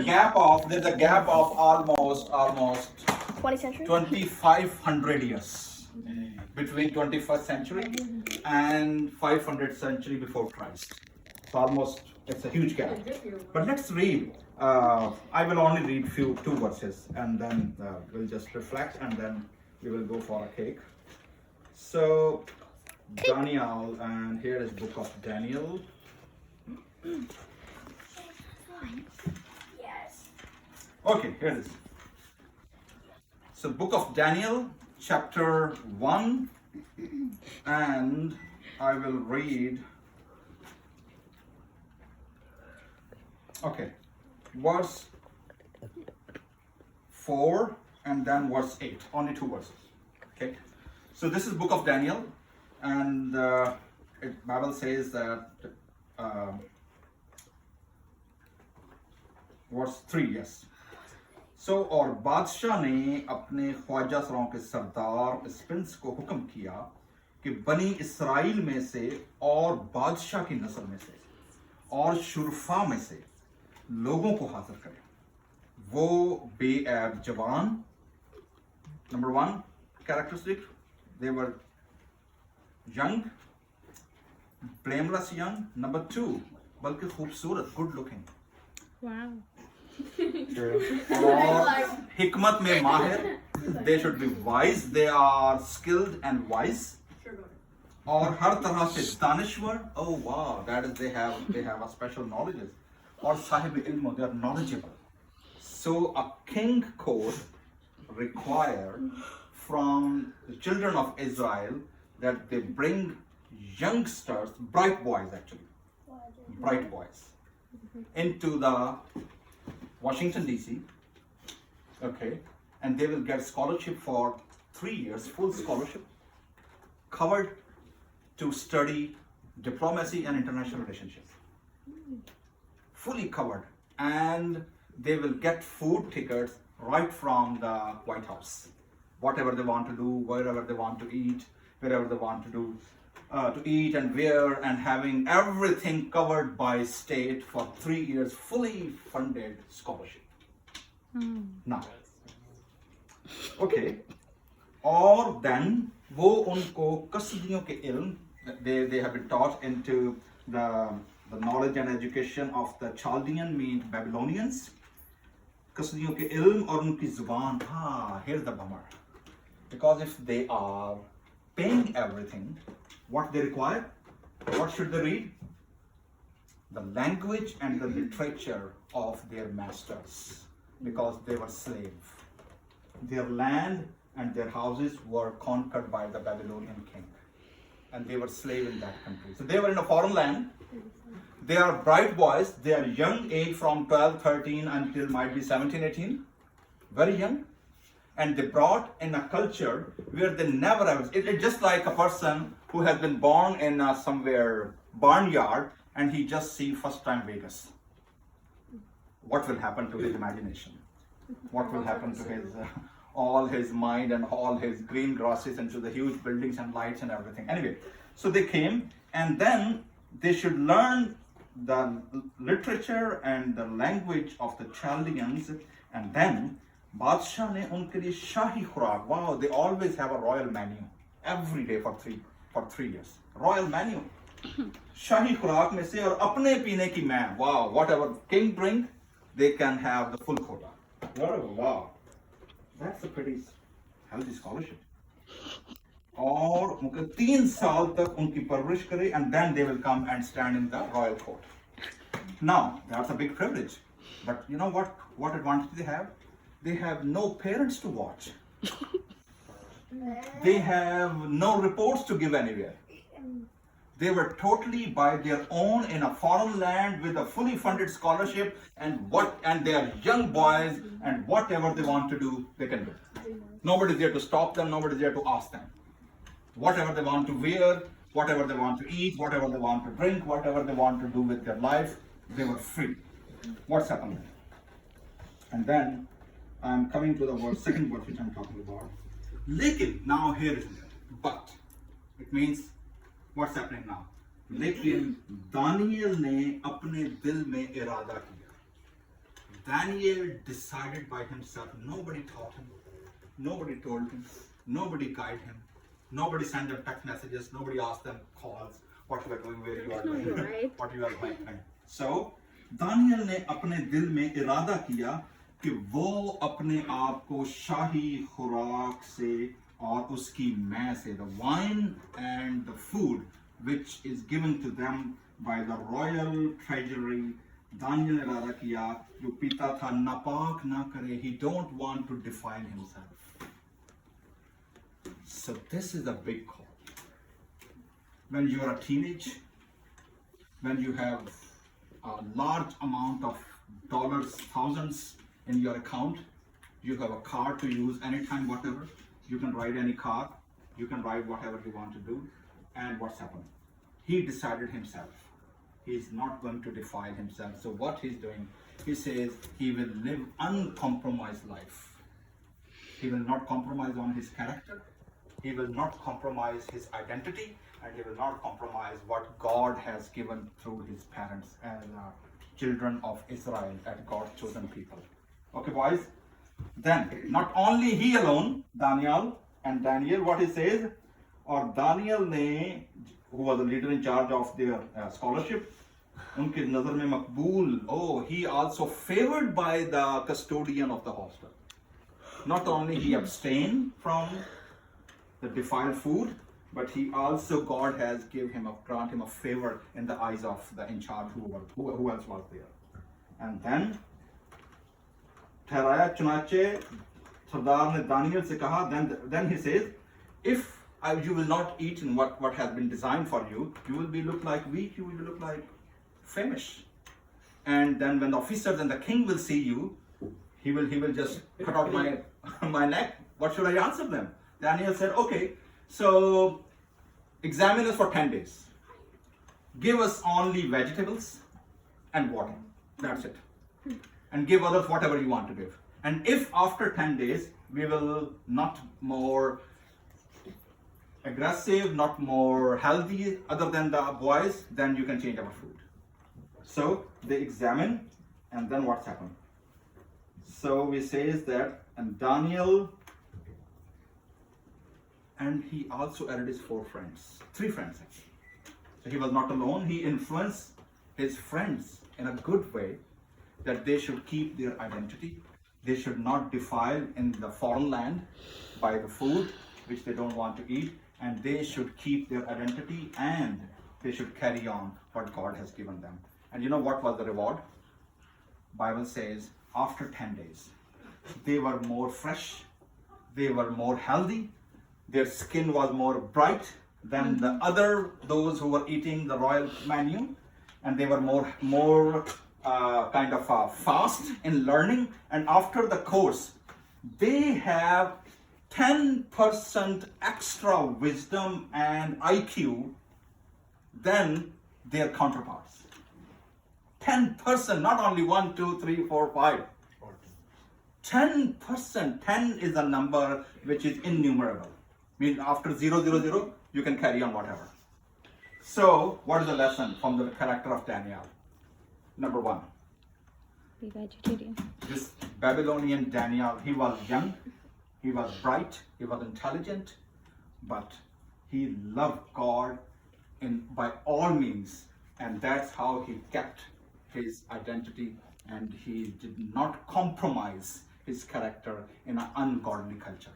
there's a gap of almost 20 centuries? 2,500 years between 21st century and 500th century before Christ. So almost, it's a huge gap. But let's read. I will only read two verses, and then we'll just reflect, and then we will go for a cake. So Daniel, and here is book of Daniel. Yes. Okay, here it is. So book of Daniel, chapter 1, and I will read, okay, verse 4 and then verse 8, only two verses. Okay, so this is book of Daniel, and Bible says that verse 3, yes. So और बादशाह ने अपने ख्वाजा सरों के सरदार spins को हुक्म किया कि बनी इसराइल में से और बादशाह की नस्ल में से और शुरफा में से लोगों को हाजिर करे, वो बेऐब जवान. Number 1 characteristic, they were young, blameless young. Number 2, बल्कि खूबसूरत, good looking. Wow. और हिकमत में माहिर, they should be wise, they are skilled and wise. और हर तरह से दानिश्वर, oh wow, that is they have a special knowledge. और साहिब इल्म, they are knowledgeable. So a king code required from the children of Israel that they bring youngsters, bright boys actually, bright boys, into the Washington DC, okay, and they will get scholarship for 3 years, full scholarship, covered to study diplomacy and international relationships, fully covered, and they will get food tickets right from the White House, whatever they want to do, wherever they want to eat, wherever they want to do, to eat and wear, and having everything covered by state for 3 years, fully funded scholarship. Now, okay, or then वो उनको कसदियों के इल्म, they have been taught into the knowledge and education of the Chaldean, means Babylonians. कसदियों के इल्म और उनकी जुबान. Here's the bummer, because if they are paying everything, what they require, what should they read? The language and the literature of their masters, because they were slaves. Their land and their houses were conquered by the Babylonian king, and they were slaves in that country. So they were in a foreign land. They are bright boys. They are young age, from 12, 13 until might be 17, 18, very young. And they brought in a culture where they never have. It's just like a person who has been born in somewhere barnyard, and he just see first time Vegas. What will happen to his imagination? What will happen to his all his mind and all his green grasses and to the huge buildings and lights and everything? Anyway, so they came, and then they should learn the literature and the language of the Chaldeans, and then बादशाह ने उनके लिए शाही खुराक. Wow, they always have a royal menu every day for three years. Royal menu. शाही खुराक में से और अपने पीने की मैं. Wow, whatever king drink, they can have the full quota. Whatever. Wow, that's a pretty healthy scholarship. और उनके 3 साल तक उनकी परवरिश करे, and then they will come and stand in the royal court. Now, that's a big privilege. But you know what advantage they have? They have no parents to watch. They have no reports to give anywhere. They were totally by their own in a foreign land with a fully funded scholarship, and they are young boys, and whatever they want to do, they can do. Nobody's there to stop them, nobody's there to ask them. Whatever they want to wear, whatever they want to eat, whatever they want to drink, whatever they want to do with their life, they were free. What's happened? And then I'm coming to the second word which I'm talking about. Lekin, now here it is. But it means what's happening now? लेकिन Daniel ने अपने दिल में इरादा किया. Daniel decided by himself. Nobody taught him. Nobody told him. Nobody guided him. Nobody sent them text messages. Nobody asked them calls. What you are doing, where you are No, doing, you're right. what you are doing. So, Daniel ने अपने दिल में इरादा किया कि वो अपने आप को शाही खुराक से और उसकी मैं से, the wine and the food which is given to them by the royal treasury, Daniel ने इरादा किया जो पीता था नापाक ना करे. He don't want to defile himself. So this is a big call. When you are a teenage, when you have a large amount of dollars, thousands in your account, you have a car to use anytime, whatever. You can ride any car, you can ride whatever you want to do. And what's happened? He decided himself. He's not going to defile himself. So what he's doing, he says he will live uncompromised life. He will not compromise on his character. He will not compromise his identity, and he will not compromise what God has given through his parents as children of Israel, as God's chosen people. Okay, boys? Then, not only he alone, Daniel, what he says, or Daniel ne, who was the leader in charge of their scholarship, unke nazar mein makbool, oh, he also favored by the custodian of the hostel. Not only he abstained from the defiled food, but he also, God has grant him a favor in the eyes of the in charge who else was there. And then ठहराया चुनाचे सरदार ने Daniel से कहा, then he says, if you will not eat in what has been designed for you, you will look like weak, you will look like famished. And then when the officers and the king will see you, he will just cut out my neck. What should I answer them? Daniel said, okay, so examine us for 10 days. Give us only vegetables and water. That's it. And give others whatever you want to give. And if after 10 days we will not more aggressive, not more healthy other than the boys, then you can change our food. So they examine, and then what's happened? So we says that, and Daniel, and he also added his 3 friends actually. So he was not alone. He influenced his friends in a good way that they should keep their identity. They should not defile in the foreign land by the food which they don't want to eat, and they should keep their identity and they should carry on what God has given them. And you know what was the reward? Bible says after 10 days, they were more fresh, they were more healthy, their skin was more bright than those who were eating the royal menu, and they were more fast in learning. And after the course, they have 10% extra wisdom and IQ than their counterparts. 10%, not only 1, 2, 3, 4, 5. 10%. 10 is a number which is innumerable. Means after 0, 0, 0, you can carry on whatever. So, what is the lesson from the character of Daniel? Number 1. Be vegetarian. This Babylonian Daniel, he was young, he was bright, he was intelligent, but he loved God by all means, and that's how he kept his identity, and he did not compromise his character in an ungodly culture.